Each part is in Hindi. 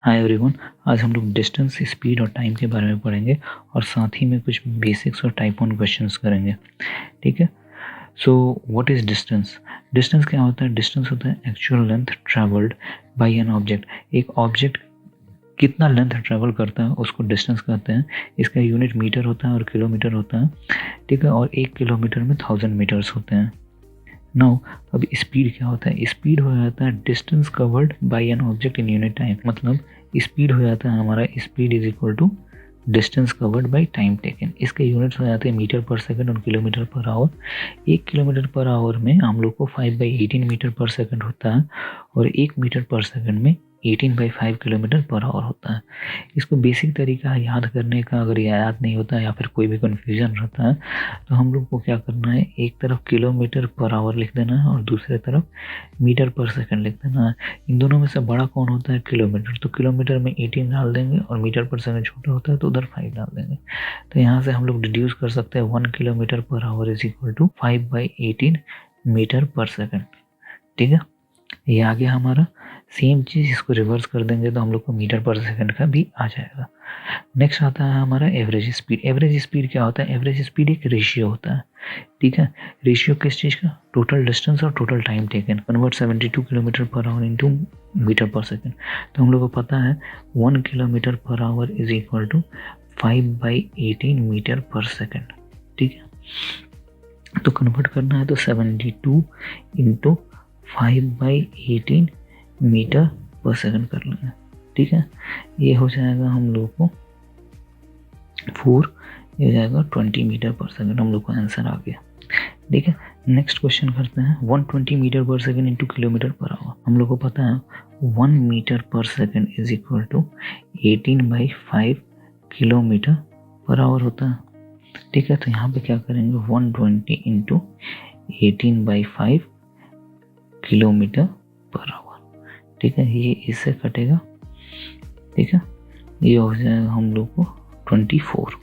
हाय एवरीवन, आज हम लोग डिस्टेंस, स्पीड और टाइम के बारे में पढ़ेंगे और साथ ही में कुछ बेसिक्स और टाइप 1 क्वेश्चंस करेंगे। ठीक है। So what is distance? Distance क्या होता है? डिस्टेंस होता है actual length travelled bye an object. एक ऑब्जेक्ट कितना लेंथ ट्रैवल करता है उसको डिस्टेंस कहते हैं। इसका यूनिट मीटर होता है और किलोमीटर होता है। ठीक है। और 1 किलोमीटर में 1000 मीटर्स होते हैं। नाउ अब स्पीड क्या होता है? स्पीड हो जाता है distance covered by an object in unit time. मतलब स्पीड हो जाता है हमारा speed is equal to distance covered by time taken. इसके यूनिट्स हो जाते हैं मीटर पर सेकंड और kilometre per our. 1 kilometre per our में हम लोग को 5/18 मीटर पर सेकंड होता है और 1 मीटर पर सेकंड में 18/5 किलोमीटर पर आवर होता है। इसको बेसिक तरीका है याद करने का। अगर याद नहीं होता है या फिर कोई भी कन्फ्यूजन रहता है तो हम लोग को क्या करना है, एक तरफ किलोमीटर पर आवर लिख देना है और दूसरे तरफ मीटर पर सेकंड लिख देना है। इन दोनों में से बड़ा कौन होता है? किलोमीटर। तो किलोमीटर में 18 डाल देंगे और मीटर पर सेकंड छोटा होता है तो उधर 5 डाल देंगे। तो यहाँ से हम लोग डिड्यूस कर सकते हैं 1 kilometre per hour is equal to 5/18 metre per second. ठीक है, ये आ गया हमारा। सेम चीज इसको रिवर्स कर देंगे तो हम लोग को मीटर पर सेकंड का भी आ जाएगा। नेक्स्ट आता है हमारा एवरेज स्पीड। एवरेज स्पीड क्या होता है? एवरेज स्पीड एक रेशियो होता है। ठीक है। रेशियो किस चीज़ का? टोटल डिस्टेंस और total time taken. Convert 72 kilometre per hour into metre per second. तो हम लोग को पता है 1 kilometre per hour is equal to 5/18 metre per second. ठीक है। तो कन्वर्ट करना है तो 72 इंटू 5/18 मीटर पर सेकंड कर लेंगे। ठीक है। ये हो जाएगा हम लोग को 4, ये हो जाएगा 20 मीटर पर सेकंड। हम लोग को आंसर आ गया। ठीक है। नेक्स्ट क्वेश्चन करते हैं 120 metre per second into kilometre per hour. हम लोग को पता है 1 metre per second is equal to 18/5 kilometre per hour होता है। ठीक है। तो यहाँ पे क्या करेंगे, 120 इंटू 18/5 किलोमीटर पर आवर। ठीक है। ये इससे कटेगा। ठीक है। ये हो जाएगा हम लोग को 24।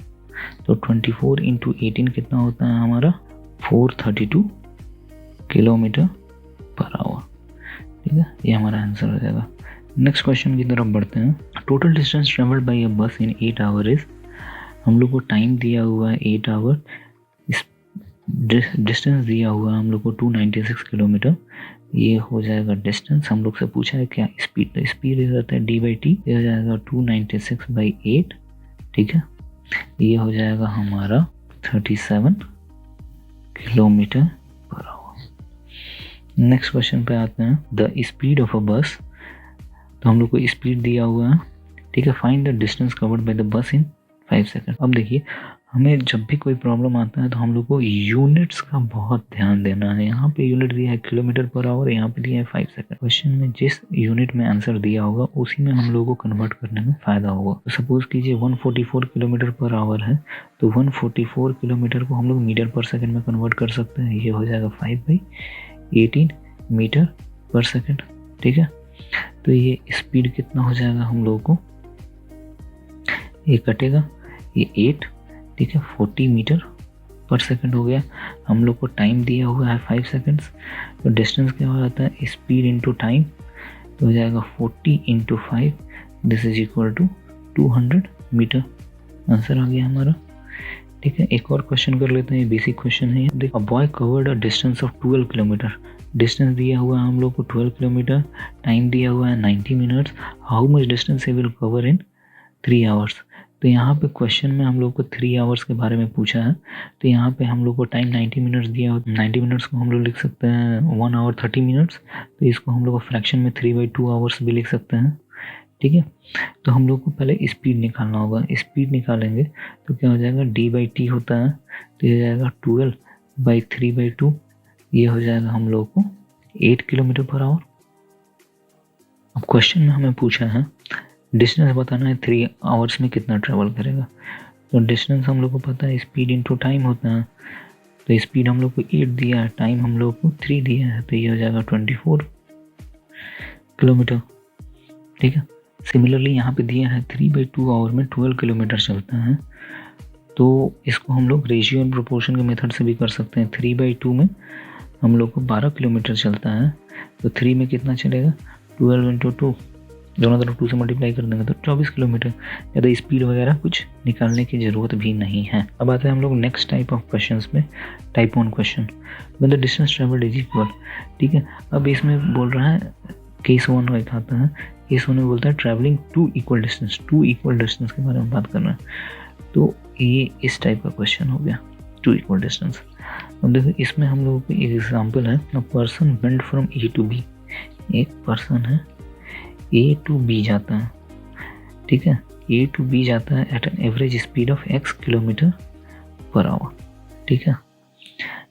तो 24 इंटू 18 कितना होता है हमारा? 432 किलोमीटर पर आवर। ठीक है। ये हमारा आंसर हो जाएगा। नेक्स्ट क्वेश्चन की तरफ बढ़ते हैं। टोटल डिस्टेंस ट्रेवल्ड बाय अ बस इन 8 आवर इज। हम लोग को टाइम दिया हुआ है 8 आवर, डिस्टेंस दिया हुआ है हम लोग को 296 किलोमीटर। ये हो जाएगा डिस्टेंस। हम लोग से पूछा है क्या स्पीड। तो स्पीड रहता है d/t। ये हो जाएगा 296/8। ठीक है। ये हो जाएगा हमारा 37 kilometre per our. Next question पे आते हैं। द स्पीड ऑफ अ बस। तो हम लोग को स्पीड दिया हुआ है। ठीक है। Find the distance covered by the bus in 5 second. अब देखिए, हमें जब भी कोई प्रॉब्लम आता है तो हम लोग को यूनिट्स का बहुत ध्यान देना है। यहाँ पे यूनिट दिया है किलोमीटर पर आवर, यहाँ पे दिया है 5 सेकंड। क्वेश्चन में जिस यूनिट में आंसर दिया होगा उसी में हम लोगों को कन्वर्ट करने में फायदा होगा। तो सपोज कीजिए 144 किलोमीटर पर आवर है तो 144 किलोमीटर को हम लोग मीटर पर सेकंड में कन्वर्ट कर सकते हैं। ये हो जाएगा 5/18 मीटर पर सेकंड। ठीक है। तो ये स्पीड कितना हो जाएगा हम लोगों को? ये कटेगा, ये 8। ठीक है। 40 मीटर पर सेकंड हो गया। हम लोग को टाइम दिया हुआ है 5 सेकंड्स। तो डिस्टेंस क्या हो जाता है? Speed into time. तो हो जाएगा 40 into 5, this is equal to 200 metre. Answer आ गया हमारा। ठीक है। एक और क्वेश्चन कर लेते हैं, ये बेसिक क्वेश्चन है। देखो, a boy covered a distance of 12 kilometre. Distance दिया हुआ है हम लोग को 12 किलोमीटर, टाइम दिया हुआ है 90 minutes. How much distance he will cover in 3 hours. तो यहाँ पे क्वेश्चन में हम लोग को 3 आवर्स के बारे में पूछा है। तो यहाँ पे हम लोग को टाइम 90 मिनट्स दिया हो। 90 मिनट्स को हम लोग लिख सकते हैं 1 आवर 30 मिनट्स। तो इसको हम लोग को फ्रैक्शन में 3/2 आवर्स भी लिख सकते हैं। ठीक है। तो हम लोग को पहले स्पीड निकालना होगा। स्पीड निकालेंगे तो क्या हो जाएगा? d/t होता है। तो ये हो जाएगा 12/3/2। ये हो जाएगा हम लोग को 8 किलोमीटर पर आवर। अब क्वेश्चन में हमें पूछा है डिस्टेंस बताना है 3 आवर्स में कितना ट्रेवल करेगा। तो डिस्टेंस हम लोग को पता है स्पीड इंटू टाइम होता है। तो स्पीड हम लोग को 8 दिया है, टाइम हम लोग को 3 दिया है। तो ये हो जाएगा 24 किलोमीटर। ठीक है। सिमिलरली यहाँ पे दिया है 3/2 आवर में 12 किलोमीटर चलता है। तो इसको हम लोग रेशियो एंड प्रोपोर्शन के मेथड से भी कर सकते हैं। 3/2 में हम लोग को 12 किलोमीटर चलता है तो 3 में कितना चलेगा? 12 इंटू 2 दोनों तरफ 2 से मल्टीप्लाई कर देंगे तो 24 किलोमीटर। ज़्यादा स्पीड वगैरह कुछ निकालने की ज़रूरत भी नहीं है। अब आते हैं हम लोग नेक्स्ट टाइप ऑफ क्वेश्चंस में, type 1 question, when the distance travelled is equal. ठीक है, अब इसमें बोल रहा है केस 1 एक आता है, केस 1 में बोलता है travelling two equal distance, two equal distance के बारे में बात कर रहे हैं। तो ये इस टाइप का क्वेश्चन हो गया, टू इक्वल डिस्टेंस। अब देखो इसमें हम लोगों को एक एग्जांपल है, a person went from A to B. एक पर्सन है ए टू बी जाता है, ठीक है, ए टू बी जाता है at an average speed of x kilometre per hour, ठीक है,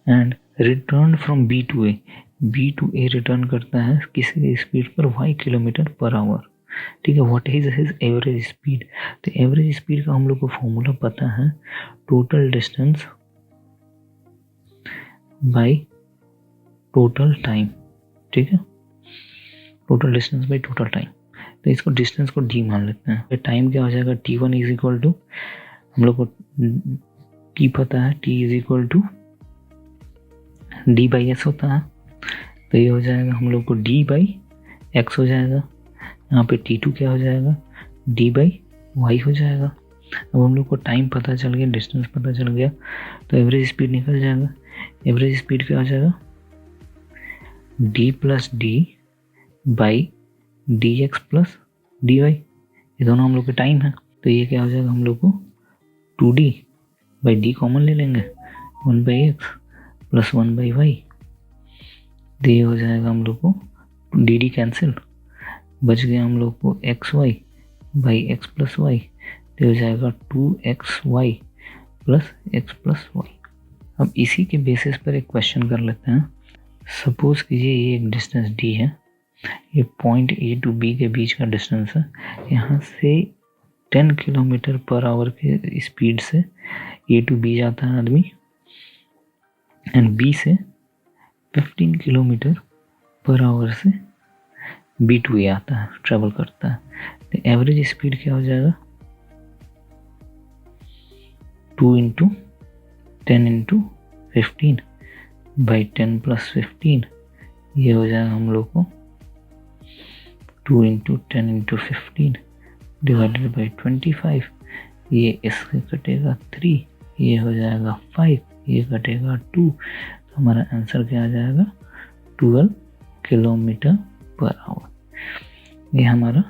and return from B to A, B to A return करता है किसी स्पीड पर y किलोमीटर पर आवर, ठीक है। What is his average speed, तो एवरेज स्पीड का हम लोग को फॉर्मूला पता है, total distance by total time, ठीक है, total distance by total time. तो इसको डिस्टेंस को डी मान लेते हैं। टाइम क्या हो जाएगा, t1 इज इक्वल टू, हम लोग को t पता है, t is equal to D by S होता है, तो ये हो जाएगा हम लोग को डी बाई एक्स हो जाएगा। यहाँ पे t2 क्या हो जाएगा, डी बाई वाई हो जाएगा। अब हम लोग को टाइम पता चल गया, डिस्टेंस पता चल गया, तो एवरेज स्पीड निकल जाएगा। एवरेज स्पीड क्या हो जाएगा, D plus D by D X plus D Y, ये दोनों हम लोग के टाइम है, तो ये क्या हो जाएगा, हम लोग को 2d बाई डी कॉमन ले लेंगे, 1 by x plus 1 by Y, तो ये हो जाएगा हम लोग को डी डी कैंसिल, बच गया हम लोग को x y by x plus y, तो हो जाएगा 2xy plus x plus Y. अब इसी के बेसिस पर एक क्वेश्चन कर लेते हैं। सपोज कीजिए ये एक डिस्टेंस d है, ये पॉइंट ए टू बी के बीच का डिस्टेंस है, यहाँ से 10 किलोमीटर पर आवर के स्पीड से ए टू बी जाता है आदमी, एंड बी से 15 किलोमीटर पर आवर से बी टू ए आता है, ट्रेवल करता है। तो एवरेज स्पीड क्या हो जाएगा, 2 इंटू 10 इंटू 15 बाई 10 प्लस 15, ये हो जाएगा हम लोग को 2 इंटू 10 इंटू 15 डिवाइडेड बाई 25, ये इससे कटेगा 3, ये हो जाएगा 5, ये कटेगा 2, तो हमारा आंसर क्या आ जाएगा, 12 किलोमीटर पर आवर। ये हमारा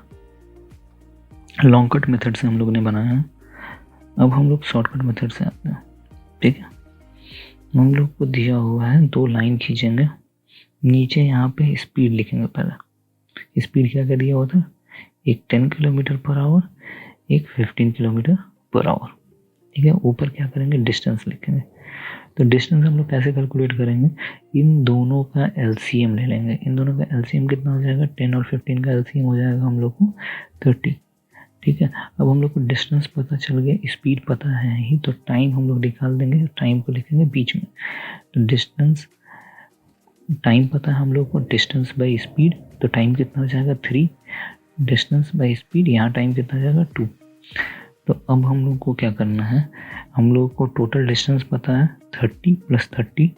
लॉन्ग कट मेथड से हम लोग ने बनाया है। अब हम लोग शॉर्टकट मेथड से आते हैं, ठीक है। हम लोग को दिया हुआ है 2 लाइन खींचेंगे, नीचे यहाँ पे स्पीड लिखेंगे। पहले स्पीड क्या क्या दिया हुआ था, एक 10 किलोमीटर पर आवर, एक 15 किलोमीटर पर आवर, ठीक है। ऊपर क्या करेंगे, डिस्टेंस लिखेंगे। तो डिस्टेंस हम लोग कैसे कैलकुलेट करेंगे, इन दोनों का एलसीएम ले लेंगे। इन दोनों का एलसीएम कितना हो जाएगा, 10 और 15 का एलसीएम हो जाएगा हम लोग को 30, ठीक है। अब हम लोग को डिस्टेंस पता चल गया, स्पीड पता है ही, तो टाइम हम लोग निकाल देंगे, टाइम को लिखेंगे बीच में। तो डिस्टेंस, टाइम पता है हम लोग को, डिस्टेंस बाई स्पीड, तो टाइम कितना हो जाएगा 3, डिस्टेंस बाई स्पीड, यहाँ टाइम कितना हो जाएगा 2। तो अब हम लोग को क्या करना है, हम लोग को टोटल डिस्टेंस पता है 30 प्लस 30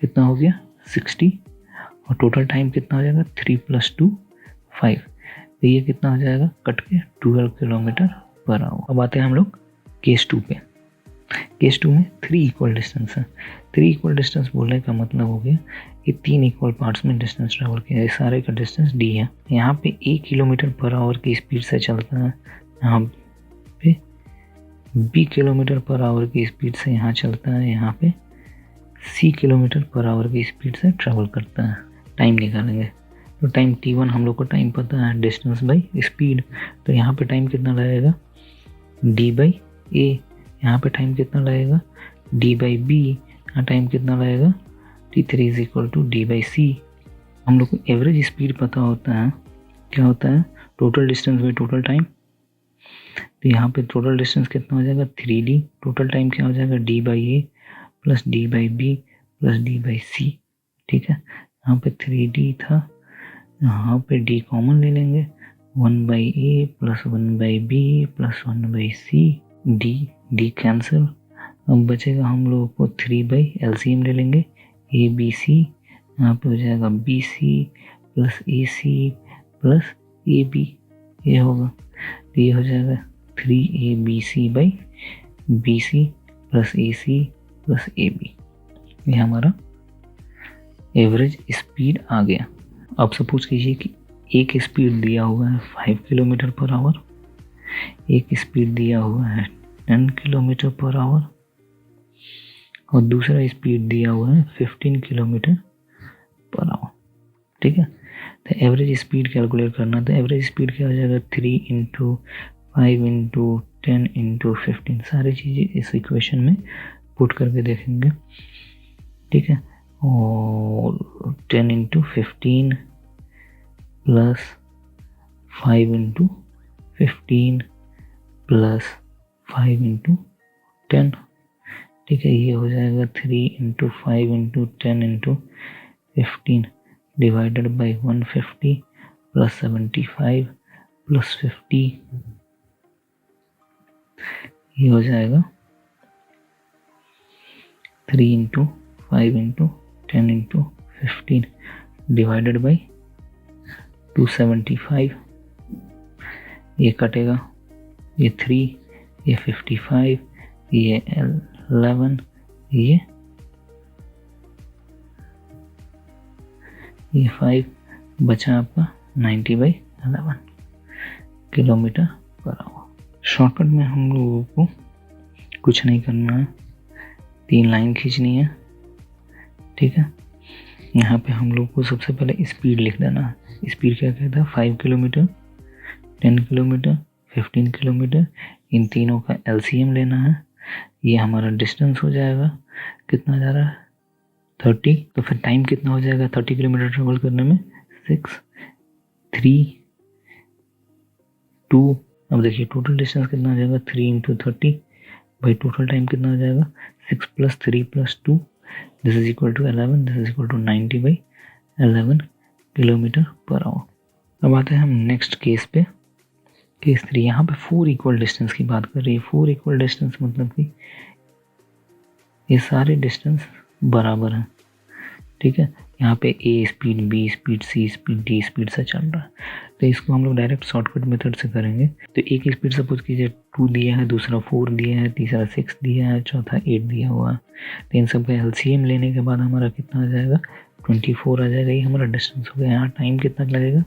कितना हो गया 60, और टोटल टाइम कितना हो जाएगा 3 प्लस 2 5, तो ये कितना हो जाएगा कट के 12 किलोमीटर पर आवर। अब आते हैं हम लोग केस 2 पे। केस 2 में 3 इक्वल डिस्टेंस है। 3 इक्वल डिस्टेंस बोलने का मतलब हो गया कि 3 इक्वल पार्ट्स में डिस्टेंस ट्रेवल किया है, सारे का डिस्टेंस डी है। यहाँ पे 1 किलोमीटर पर आवर की स्पीड से चलता है, यहाँ पे b किलोमीटर पर आवर की स्पीड से यहाँ चलता है, यहाँ पे c किलोमीटर पर आवर की स्पीड से ट्रेवल करता है। टाइम निकालेंगे, तो टाइम t1 हम लोग को टाइम पता है, डिस्टेंस बाई स्पीड, तो यहाँ पे टाइम कितना लगेगा d बाई ए, यहाँ पे टाइम कितना लगेगा d बाई बी, यहाँ टाइम कितना लगेगा t3 is equal to d by C. हम लोग को एवरेज स्पीड पता होता है, क्या होता है total distance by total time, तो यहाँ पे टोटल डिस्टेंस कितना हो जाएगा 3d, टोटल टाइम क्या हो जाएगा d by A plus d by B plus d by C, ठीक है। यहाँ पे 3d था, यहाँ पे d कॉमन ले लेंगे, 1 by A plus 1 by B plus 1 by c, d cancel. अब बचेगा हम लोगों को 3 बाई एलसीएम ले लेंगे, ए बी सी, यहाँ पे हो जाएगा b c plus a c plus a b, ये होगा, तो ये हो जाएगा 3ABC/BC plus AC plus AB। ये हमारा एवरेज स्पीड आ गया। अब सपोज कीजिए कि एक स्पीड दिया हुआ है 5 किलोमीटर पर आवर, एक स्पीड दिया हुआ है 10 किलोमीटर पर आवर और दूसरा स्पीड दिया हुआ है 15 किलोमीटर पर आवर। ठीक है, तो एवरेज स्पीड कैलकुलेट करना, तो एवरेज स्पीड क्या हो जाएगा 3 × 5 × 10 × 15। सारी चीज़ें इस इक्वेशन में पुट करके देखेंगे। ठीक है, और 10 × 15 प्लस 5 × 15 प्लस 5 × 10। ठीक है, ये हो जाएगा 3 × 5 × 10 × 15 डिवाइडेड बाई 150 प्लस 75 प्लस 50। ये हो जाएगा 3 × 5 × 10 × 15 डिवाइडेड बाई 275। ये कटेगा, ये 3, ये 55, ये 11, ये 5, बचा आपका 90/11 किलोमीटर पर आवर। शॉर्टकट में हम लोगों को कुछ नहीं करना है, 3 लाइन खींचनी है। ठीक है, यहाँ पे हम लोग को सबसे पहले स्पीड लिख देना है। स्पीड क्या कहता है, 5 किलोमीटर, 10 किलोमीटर, 15 किलोमीटर, इन तीनों का LCM लेना है। ये हमारा डिस्टेंस हो जाएगा, कितना जा रहा है 30, तो फिर टाइम कितना हो जाएगा 30 किलोमीटर ट्रेवल करने में 6, 3, 2। अब देखिए टोटल डिस्टेंस कितना हो जाएगा 3 × 30 भाई टोटल टाइम कितना हो जाएगा 6 + 3 + 2, this is equal to 11, this is equal to 90/11 kilometre per hour. अब आते हैं हम नेक्स्ट केस पे, केस 3। यहाँ पे 4 इक्वल डिस्टेंस की बात कर रही है। 4 इक्वल डिस्टेंस मतलब कि ये सारे डिस्टेंस बराबर हैं। ठीक है, यहाँ पे A speed, B speed, C speed, D speed से चल रहा है, तो इसको हम लोग डायरेक्ट शॉर्टकट मेथड से करेंगे। तो एक स्पीड सपोज कीजिए 2 दिया है, दूसरा 4 दिया है, तीसरा 6 दिया है, चौथा 8 दिया हुआ है। तो इन सब का LCM लेने के बाद हमारा कितना आ जाएगा 24 आ जाएगा। ये हमारा डिस्टेंस हो गया। यहाँ टाइम कितना लगेगा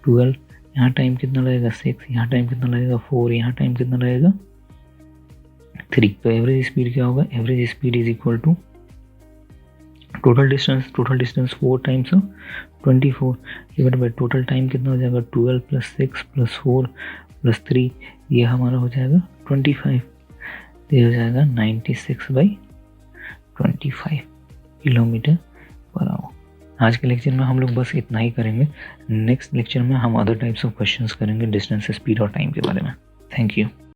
12, यहाँ टाइम कितना लगेगा 6, यहाँ टाइम कितना लगेगा 4, यहाँ टाइम कितना लगेगा 3। तो एवरेज स्पीड क्या होगा, average speed is equal to total distance 4 times 24 divide by total time कितना हो जाएगा 12 + 6 + 4 + 3, ये हमारा हो जाएगा 25। ये हो जाएगा 96/25 किलोमीटर पर आवर। आज के लेक्चर में हम लोग बस इतना ही करेंगे। नेक्स्ट लेक्चर में हम अदर टाइप्स ऑफ क्वेश्चंस करेंगे डिस्टेंस, स्पीड और टाइम के बारे में। Thank you.